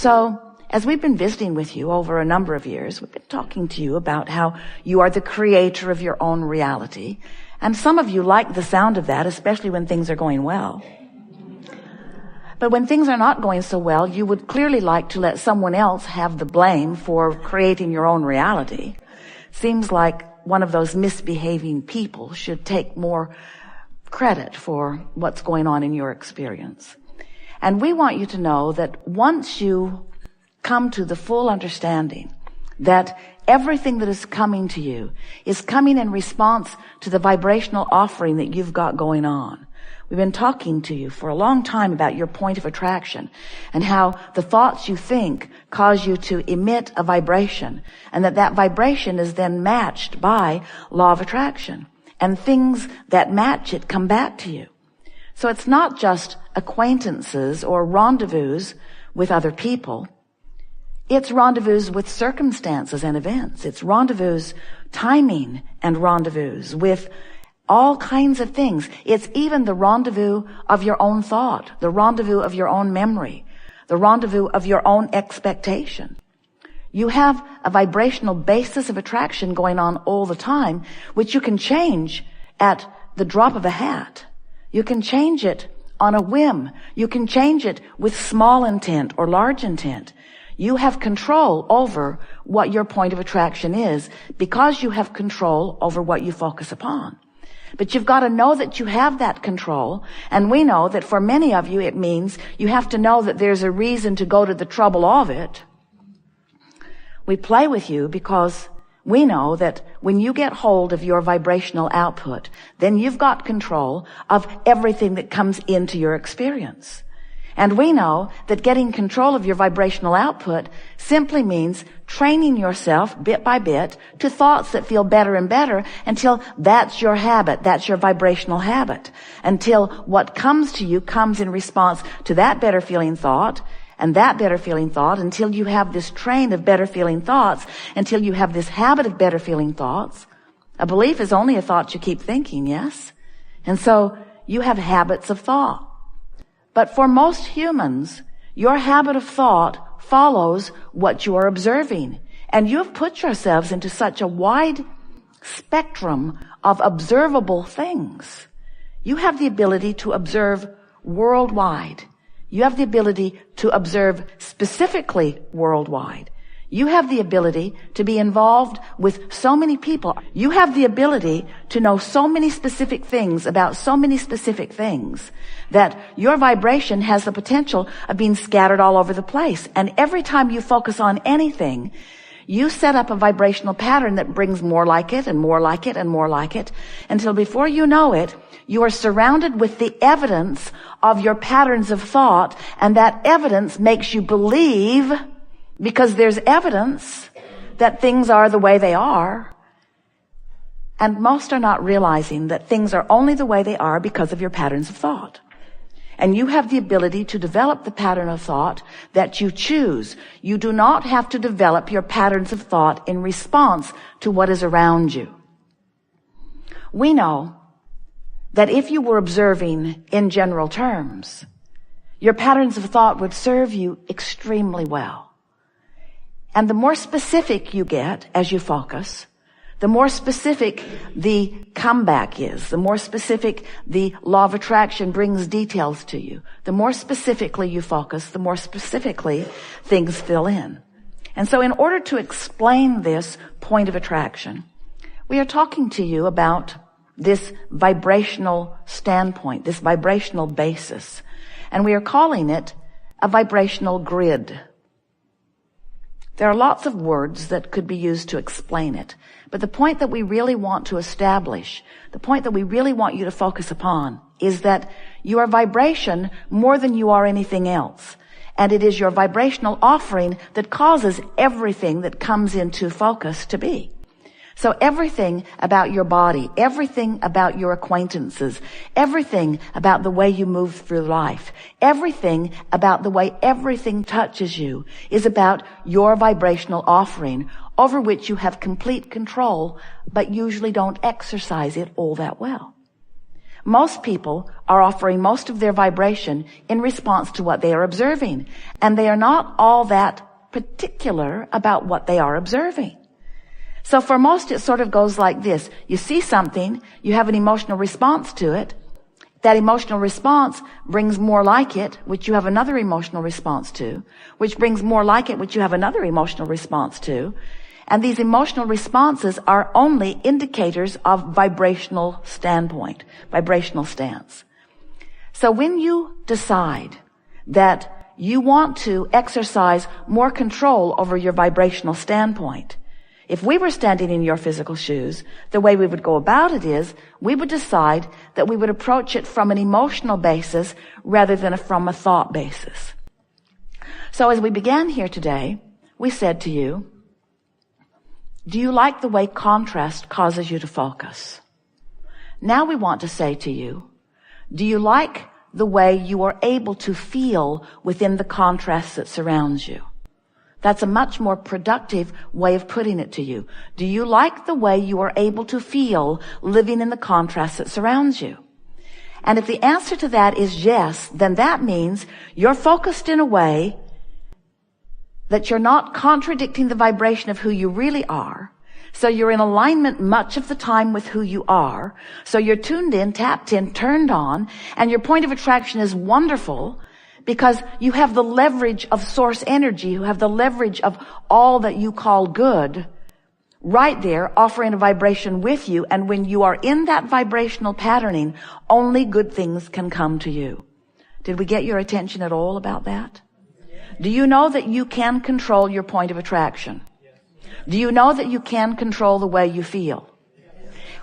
So, as we've been visiting with you over a number of years, we've been talking to you about how you are the creator of your own reality. And some of you like the sound of that, especially when things are going well. But when things are not going so well, you would clearly like to let someone else have the blame for creating your own reality. Seems like one of those misbehaving people should take more credit for what's going on in your experience. And we want you to know that once you come to the full understanding that everything that is coming to you is coming in response to the vibrational offering that you've got going on. We've been talking to you for a long time about your point of attraction and how the thoughts you think cause you to emit a vibration, and that vibration is then matched by law of attraction, and things that match it come back to you. So it's not just acquaintances or rendezvous with other people. It's rendezvous with circumstances and events. It's rendezvous, timing and rendezvous with all kinds of things. It's even the rendezvous of your own thought, the rendezvous of your own memory, the rendezvous of your own expectation. You have a vibrational basis of attraction going on all the time, which you can change at the drop of a hat. You can change it on a whim. You can change it with small intent or large intent. You have control over what your point of attraction is because you have control over what you focus upon. But you've got to know that you have that control, and we know that for many of you it means you have to know that there's a reason to go to the trouble of it. We play with you because we know that when you get hold of your vibrational output, then you've got control of everything that comes into your experience. And we know that getting control of your vibrational output simply means training yourself bit by bit to thoughts that feel better and better until that's your habit, that's your vibrational habit. Until what comes to you comes in response to that better feeling thought, and that better feeling thought, until you have this train of better feeling thoughts, until you have this habit of better feeling thoughts. A belief is only a thought you keep thinking, yes? And so you have habits of thought. But for most humans, your habit of thought follows what you are observing. And you have put yourselves into such a wide spectrum of observable things. You have the ability to observe worldwide. You have the ability to observe specifically worldwide. You have the ability to be involved with so many people. You have the ability to know so many specific things about so many specific things that your vibration has the potential of being scattered all over the place. And every time you focus on anything, you set up a vibrational pattern that brings more like it and more like it and more like it, until before you know it, you are surrounded with the evidence of your patterns of thought, and that evidence makes you believe, because there's evidence that things are the way they are. And most are not realizing that things are only the way they are because of your patterns of thought. And you have the ability to develop the pattern of thought that you choose. You do not have to develop your patterns of thought in response to what is around you. We know that if you were observing in general terms, your patterns of thought would serve you extremely well. And the more specific you get as you focus, the more specific the comeback is, the more specific the law of attraction brings details to you. The more specifically you focus, the more specifically things fill in. And so in order to explain this point of attraction, we are talking to you about this vibrational standpoint, this vibrational basis. And we are calling it a vibrational grid. There are lots of words that could be used to explain it. But the point that we really want to establish, the point that we really want you to focus upon, is that you are vibration more than you are anything else. And it is your vibrational offering that causes everything that comes into focus to be. So everything about your body, everything about your acquaintances, everything about the way you move through life, everything about the way everything touches you is about your vibrational offering, over which you have complete control, but usually don't exercise it all that well. Most people are offering most of their vibration in response to what they are observing, and they are not all that particular about what they are observing. So for most, it sort of goes like this. You see something, you have an emotional response to it. That emotional response brings more like it, which you have another emotional response to, which brings more like it, which you have another emotional response to. And these emotional responses are only indicators of vibrational standpoint, vibrational stance. So when you decide that you want to exercise more control over your vibrational standpoint, if we were standing in your physical shoes, the way we would go about it is we would decide that we would approach it from an emotional basis rather than from a thought basis. So as we began here today, we said to you, do you like the way contrast causes you to focus? Now we want to say to you, do you like the way you are able to feel within the contrast that surrounds you? That's a much more productive way of putting it to you. Do you like the way you are able to feel living in the contrast that surrounds you? And if the answer to that is yes, then that means you're focused in a way that you're not contradicting the vibration of who you really are. So you're in alignment much of the time with who you are. So you're tuned in, tapped in, turned on, and your point of attraction is wonderful because you have the leverage of source energy, you have the leverage of all that you call good right there offering a vibration with you. And when you are in that vibrational patterning, only good things can come to you. Did we get your attention at all about that? Do you know that you can control your point of attraction? Do you know that you can control the way you feel?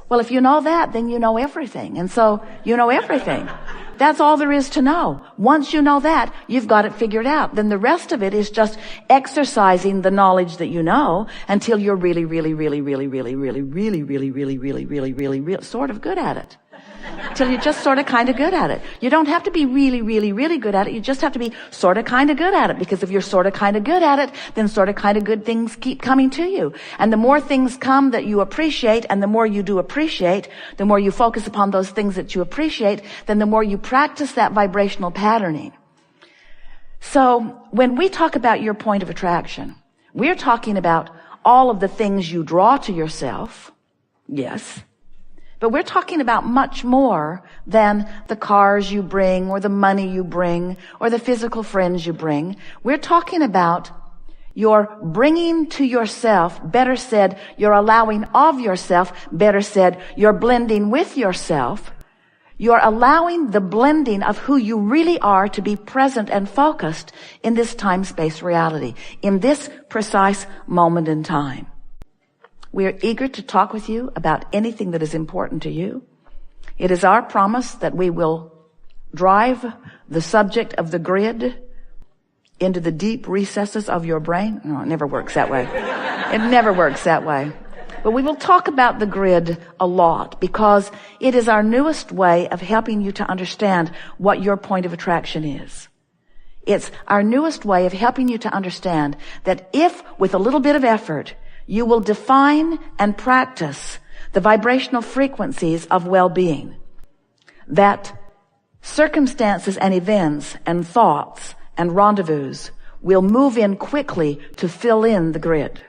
Well, if you know that, then you know everything. And so you know everything. That's all there is to know. Once you know that, you've got it figured out. Then the rest of it is just exercising the knowledge that you know until you're really sort of good at it. Till you're just sort of kind of good at it. You don't have to be really good at it. You just have to be sort of kind of good at it. Because if you're sort of kind of good at it, then sort of kind of good things keep coming to you. And the more things come that you appreciate, and the more you do appreciate, the more you focus upon those things that you appreciate, then the more you practice that vibrational patterning. So when we talk about your point of attraction, we're talking about all of the things you draw to yourself. Yes. But we're talking about much more than the cars you bring or the money you bring or the physical friends you bring. We're talking about your bringing to yourself, better said, you're allowing of yourself, better said, you're blending with yourself. You're allowing the blending of who you really are to be present and focused in this time-space reality, in this precise moment in time. We are eager to talk with you about anything that is important to you. It is our promise that we will drive the subject of the grid into the deep recesses of your brain. No, it never works that way. It never works that way. But we will talk about the grid a lot because it is our newest way of helping you to understand what your point of attraction is. It's our newest way of helping you to understand that if, with a little bit of effort, you will define and practice the vibrational frequencies of well-being, that circumstances and events and thoughts and rendezvous will move in quickly to fill in the grid.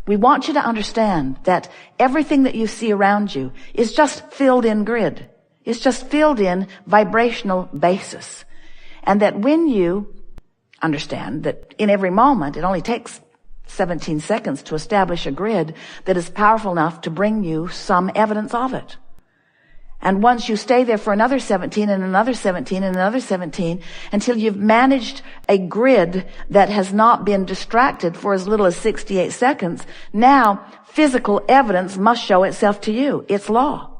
We want you to understand that everything that you see around you is just filled in grid. It's just filled in vibrational basis. And that when you understand that in every moment, it only takes 17 seconds to establish a grid that is powerful enough to bring you some evidence of it. And once you stay there for another 17 and another 17 and another 17 until you've managed a grid that has not been distracted for as little as 68 seconds, now physical evidence must show itself to you. It's law.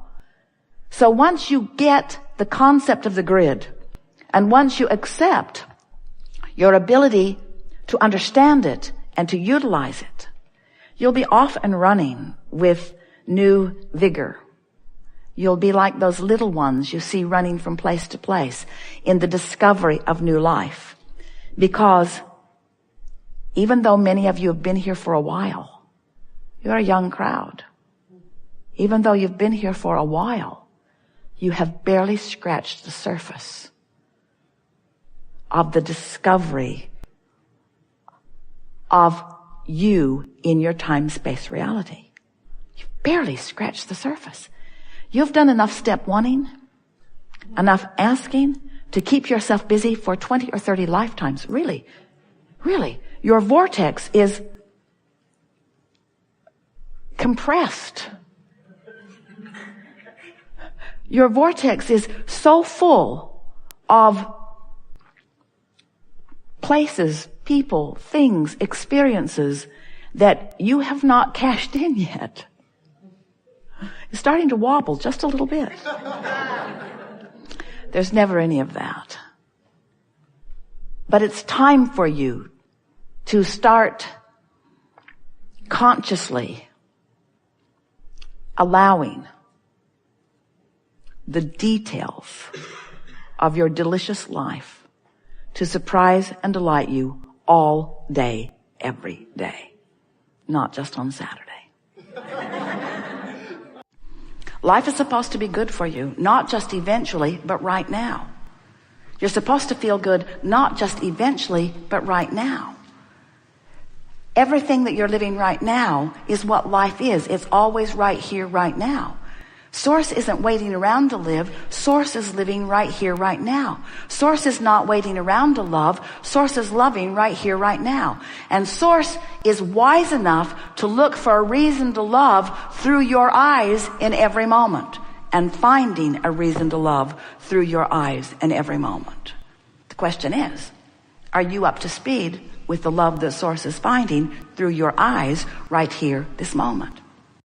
So once you get the concept of the grid, and once you accept your ability to understand it and to utilize it, you'll be off and running with new vigor. You'll be like those little ones you see running from place to place in the discovery of new life. Because even though many of you have been here for a while, you're a young crowd. Even though you've been here for a while, you have barely scratched the surface of the discovery of you in your time-space reality. You've barely scratched the surface. You've done enough step wanting, enough asking to keep yourself busy for 20 or 30 lifetimes. Really, really. Your vortex is compressed. Your vortex is so full of places, people, things, experiences that you have not cashed in yet. It's starting to wobble just a little bit. There's never any of that. But it's time for you to start consciously allowing the details of your delicious life to surprise and delight you all day, every day, not just on Saturday. Life is supposed to be good for you, not just eventually, but right now. You're supposed to feel good, not just eventually, but right now. Everything that you're living right now is what life is. It's always right here, right now. Source isn't waiting around to live. Source is living right here, right now. Source is not waiting around to love. Source is loving right here, right now. And Source is wise enough to look for a reason to love through your eyes in every moment, and finding a reason to love through your eyes in every moment. The question is, are you up to speed with the love that Source is finding through your eyes right here, this moment?